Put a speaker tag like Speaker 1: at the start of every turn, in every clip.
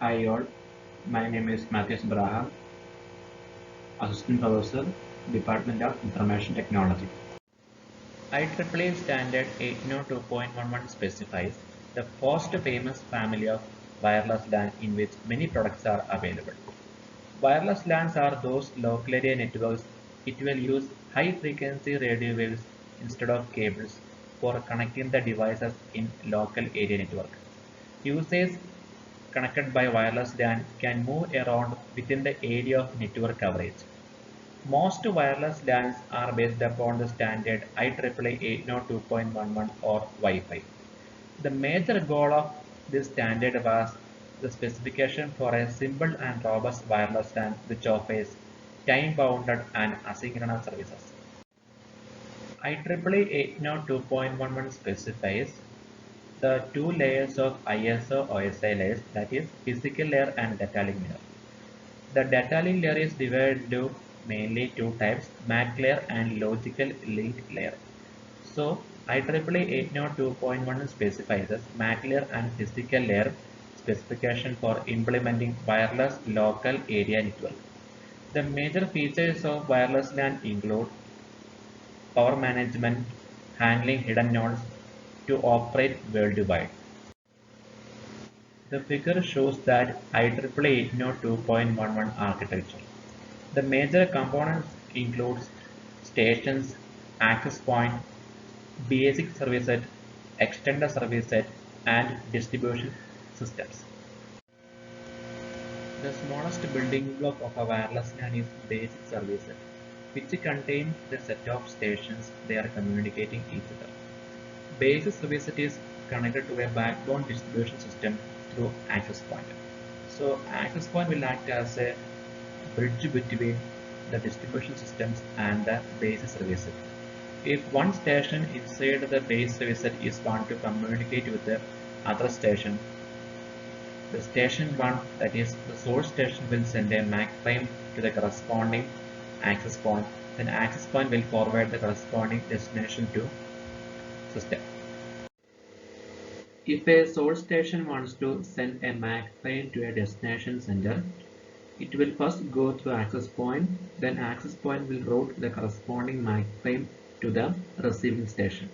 Speaker 1: Hi all, my name is Matthias Braham, Assistant Professor, Department of Information Technology. IEEE Standard 802.11 specifies the first famous family of wireless LAN in which many products are available. Wireless LANs are those local area networks. It will use high frequency radio waves instead of cables for connecting the devices in local area network. Users connected by wireless LAN can move around within the area of network coverage. Most wireless LANs are based upon the standard IEEE 802.11 or Wi-Fi. The major goal of this standard was the specification for a simple and robust wireless LAN which offers time-bounded and asynchronous services. IEEE 802.11 specifies the two layers of ISO OSI layers, that is physical layer and data link layer. The data link layer is divided into mainly two types, MAC layer and logical link layer. So IEEE 802.1 specifies MAC layer and physical layer specification for implementing wireless local area network. The major features of wireless LAN include power management, handling hidden nodes to operate worldwide. The figure shows that IEEE 802.11 architecture. The major components includes stations, access point, basic service set, extended service set, and distribution systems. The smallest building block of a wireless LAN is basic service set, which contains the set of stations they are communicating each other. Basic service set is connected to a backbone distribution system through access point. So access point will act as a bridge between the distribution systems and the base service set. If one station inside the base service set is want to communicate with the other station, the station 1, that is the source station, will send a MAC frame to the corresponding access point. Then access point will forward the corresponding destination to system. If a source station wants to send a MAC frame to a destination center, it will first go through access point, then access point will route the corresponding MAC frame to the receiving station.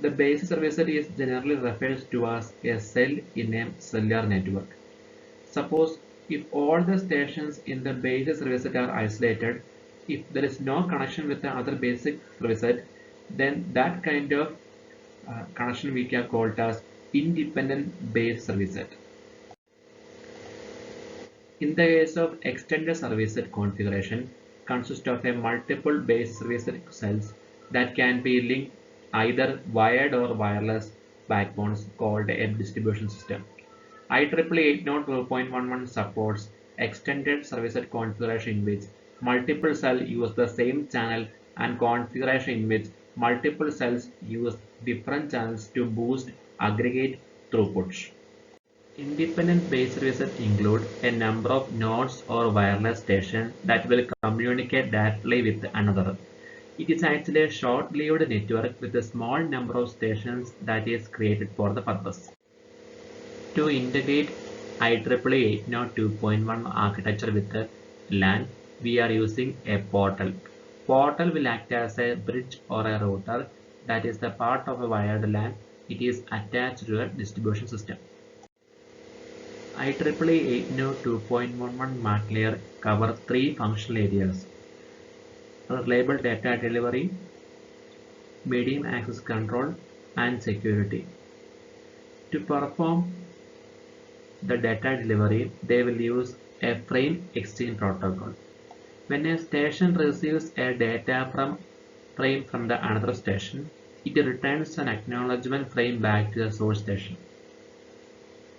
Speaker 1: The base service set is generally referred to as a cell in a cellular network. Suppose if all the stations in the base service set are isolated, if there is no connection with the other basic service set, then that kind of connection we can call it as independent base service set. In the case of extended service set configuration, consists of a multiple base service set cells that can be linked either wired or wireless backbones called a distribution system. IEEE 802.11 supports extended service set configuration in which multiple cells use the same channel and configuration in which multiple cells use different channels to boost aggregate throughput. Independent base services include a number of nodes or wireless stations that will communicate directly with another. It is actually a short-lived network with a small number of stations that is created for the purpose. To integrate IEEE 802.1 architecture with the LAN, we are using a portal. Portal will act as a bridge or a router that is the part of a wired LAN. It is attached to a distribution system. IEEE 802.11 MAC layer covers three functional areas: reliable data delivery, medium access control, and security. To perform the data delivery, they will use a frame exchange protocol. When a station receives a data frame from the another station, it returns an acknowledgement frame back to the source station.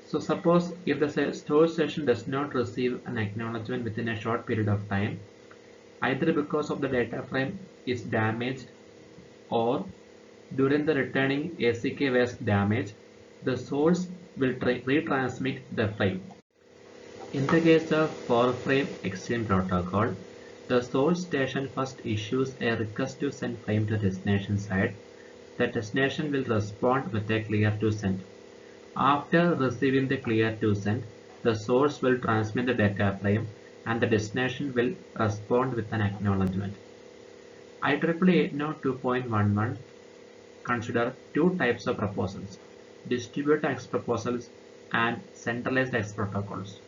Speaker 1: So suppose if the source station does not receive an acknowledgement within a short period of time, either because of the data frame is damaged or during the returning ACK was damaged, the source will retransmit the frame. In the case of for-frame exchange protocol, the source station first issues a request to send frame to the destination side. The destination will respond with a clear to send. After receiving the clear to send, the source will transmit the data frame and the destination will respond with an acknowledgement. IEEE 802.11 consider two types of proposals: distributed access proposals and centralized access protocols.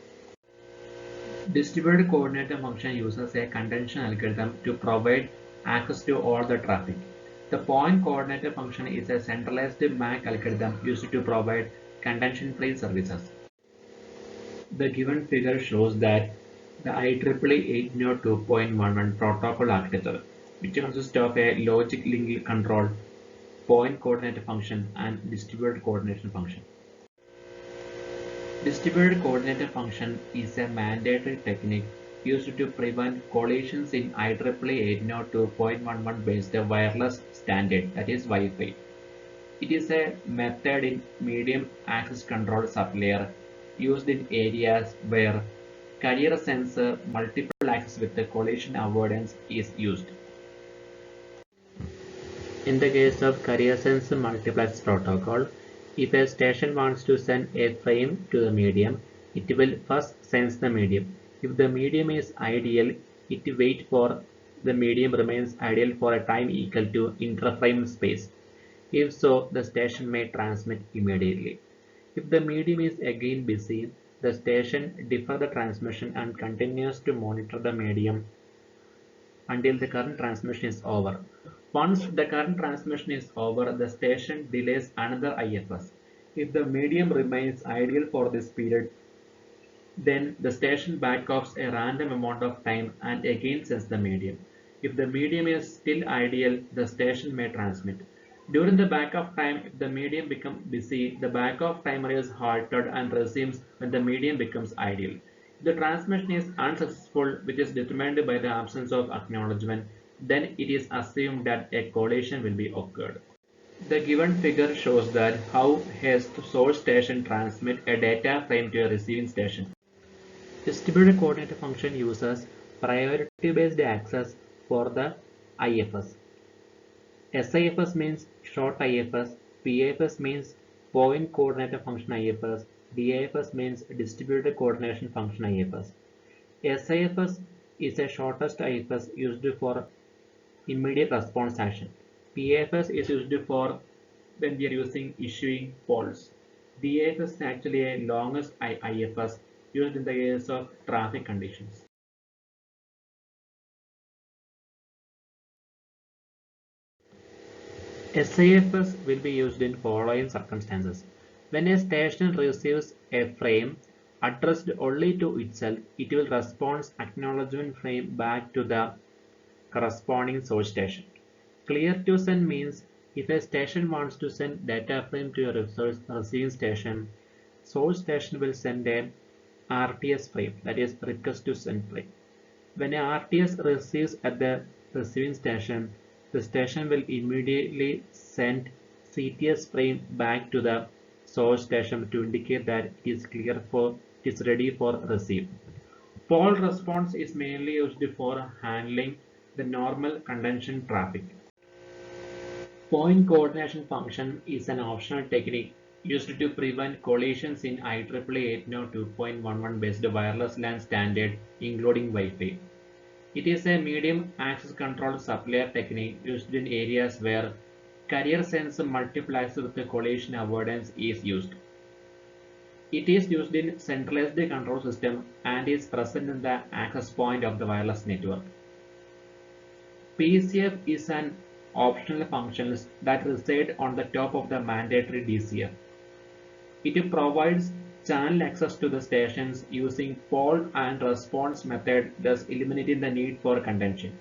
Speaker 1: Distributed coordinator function uses a contention algorithm to provide access to all the traffic. The point coordinator function is a centralized MAC algorithm used to provide contention-free services. The given figure shows that the IEEE 802.11 protocol architecture, which consists of a logic link control, point coordinator function, and distributed coordination function. Distributed coordinator function is a mandatory technique used to prevent collisions in IEEE 802.11 based wireless standard, that is Wi-Fi. It is a method in medium access control sublayer used in areas where carrier sensor multiple access with the collision avoidance is used. In the case of carrier sensor multiplex protocol, if a station wants to send a frame to the medium, it will first sense the medium. If the medium is ideal, it waits for the medium remains ideal for a time equal to interframe space. If so, the station may transmit immediately. If the medium is again busy, the station defers the transmission and continues to monitor the medium until the current transmission is over. Once the current transmission is over, the station delays another IFS. If the medium remains ideal for this period, then the station backoffs a random amount of time and again sends the medium. If the medium is still ideal, the station may transmit. During the backoff time, if the medium becomes busy, the backoff timer is halted and resumes when the medium becomes ideal. If the transmission is unsuccessful, which is determined by the absence of acknowledgement, then it is assumed that a collision will be occurred. The given figure shows that how a source station transmits a data frame to a receiving station. Distributed coordinator function uses priority-based access for the IFS. SIFS means short IFS, PIFS means point coordinator function IFS, DIFS means distributed coordination function IFS. SIFS is the shortest IFS used for immediate response action. PIFS is used for when we are using issuing polls. DIFS is actually a longest IFS used in the case of traffic conditions. SIFS will be used in following circumstances. When a station receives a frame addressed only to itself, it will respond acknowledgement frame back to the corresponding source station. Clear to send means if a station wants to send data frame to a receiving station, source station will send a RTS frame, that is request to send frame. When a RTS receives at the receiving station, the station will immediately send CTS frame back to the source station to indicate that it is ready for receive. Poll response is mainly used for handling the normal contention traffic. Point coordination function is an optional technique used to prevent collisions in IEEE 802.11 based wireless LAN standard, including Wi-Fi. It is a medium access control sublayer technique used in areas where carrier sensor multiplexer with collision avoidance is used. It is used in centralized control system and is present in the access point of the wireless network. PCF is an optional function that resides on the top of the mandatory DCF. It provides channel access to the stations using poll and response method, thus eliminating the need for contention.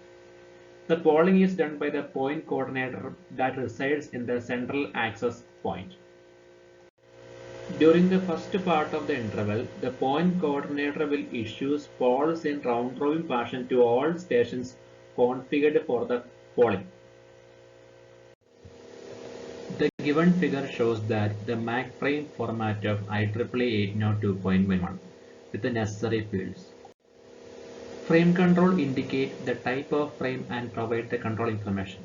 Speaker 1: The polling is done by the point coordinator that resides in the central access point. During the first part of the interval, the point coordinator will issue polls in round-robin fashion to all stations configured for the polling. The given figure shows that the MAC frame format of IEEE 802.11 with the necessary fields. Frame control indicate the type of frame and provide the control information.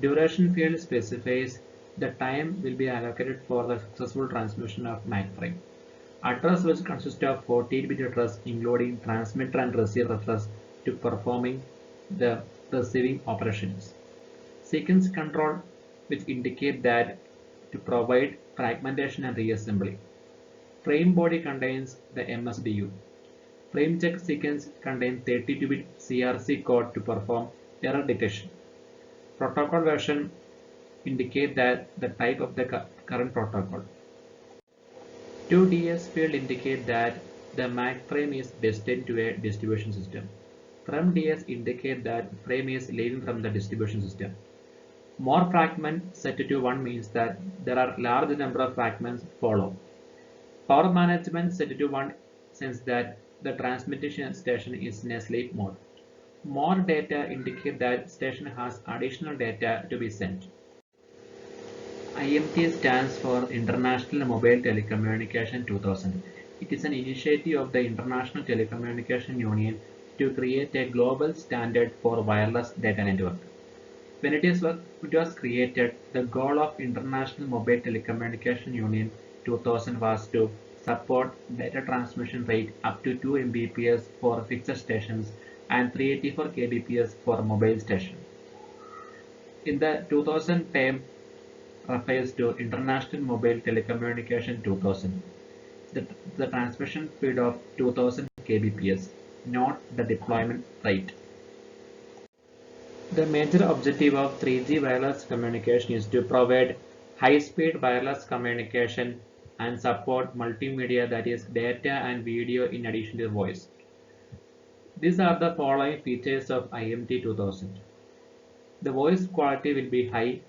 Speaker 1: Duration field specifies the time will be allocated for the successful transmission of MAC frame. Address which consists of 14-bit address including transmitter and receiver address to performing the receiving operations. Sequence control which indicate that to provide fragmentation and reassembly. Frame body contains the MSDU. Frame check sequence contains 32-bit CRC code to perform error detection. Protocol version indicate that the type of the current protocol. 2DS field indicate that the MAC frame is destined to a distribution system. From DS indicate that frame is leaving from the distribution system. More fragment set to 1 means that there are large number of fragments follow. Power management set to 1 since that the transmission station is in a sleep mode. More data indicate that station has additional data to be sent. IMT stands for International Mobile Telecommunication 2000. It is an initiative of the International Telecommunication Union to create a global standard for wireless data network. When it was created, the goal of International Mobile Telecommunication Union 2000 was to support data transmission rate up to 2 Mbps for fixed stations and 384 kbps for mobile stations. In the 2000 term refers to International Mobile Telecommunication 2000, the transmission speed of 2000 kbps, not the deployment rate. The major objective of 3G wireless communication is to provide high-speed wireless communication and support multimedia, that is data and video in addition to voice. These are the following features of IMT 2000. The voice quality will be high.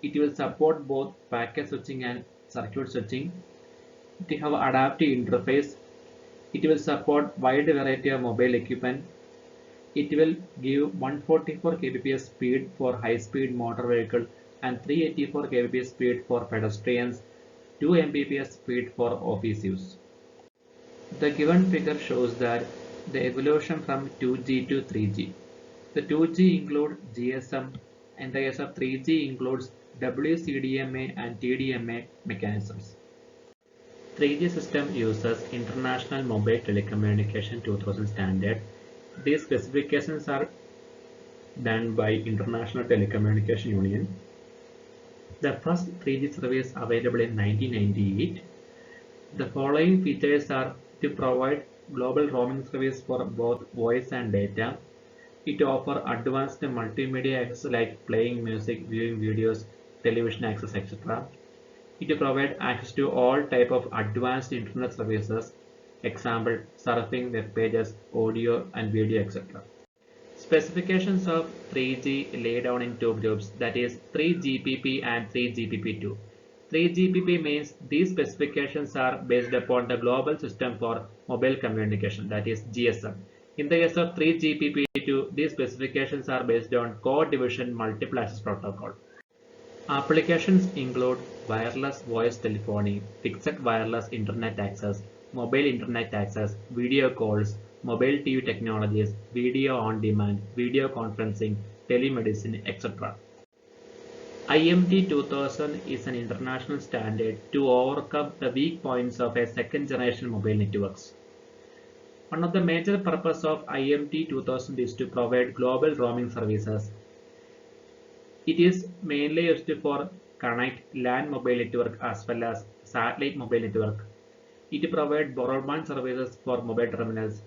Speaker 1: It will support both packet switching and circuit switching. It will have adaptive interface. It will support wide variety of mobile equipment. It will give 144 kbps speed for high-speed motor vehicle and 384 kbps speed for pedestrians, 2 Mbps speed for office use. The given figure shows that the evolution from 2G to 3G. The 2G includes GSM and the case of 3G includes WCDMA and TDMA mechanisms. 3G system uses International Mobile Telecommunication 2000 standard. These specifications are done by International Telecommunication Union. The first 3G service available in 1998. The following features are to provide global roaming service for both voice and data. It offers advanced multimedia access like playing music, viewing videos, television access, etc. It provides access to all type of advanced internet services, example surfing, web pages, audio and video, etc. Specifications of 3G lay down in two groups, that is 3GPP and 3GPP2. 3GPP means these specifications are based upon the global system for mobile communication, that is GSM. In the case of 3GPP2, these specifications are based on code division multiple access protocol. Applications include wireless voice telephony, fixed wireless internet access, mobile internet access, video calls, mobile TV technologies, video on demand, video conferencing, telemedicine, etc. IMT 2000 is an international standard to overcome the weak points of a second generation mobile networks. One of the major purposes of IMT 2000 is to provide global roaming services. It is mainly used for connect LAN mobile network as well as satellite mobile network. It provides broadband services for mobile terminals.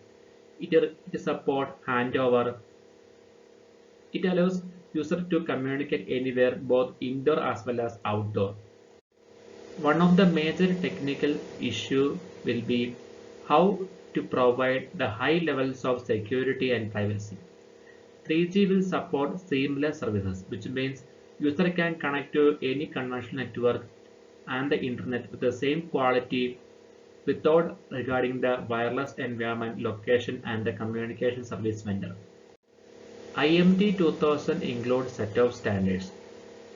Speaker 1: It supports handover. It allows user to communicate anywhere, both indoor as well as outdoor. One of the major technical issue will be how to provide the high levels of security and privacy. 3G will support seamless services, which means user can connect to any conventional network and the internet with the same quality without regarding the wireless environment, location and the communication service vendor. IMT 2000 includes set of standards,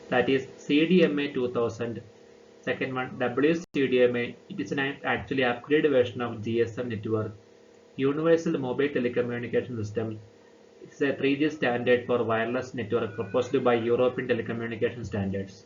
Speaker 1: that is CDMA 2000. Second one, WCDMA. It is an actually upgraded version of GSM network. Universal Mobile Telecommunication System. It's a 3G standard for wireless network proposed by European Telecommunication Standards.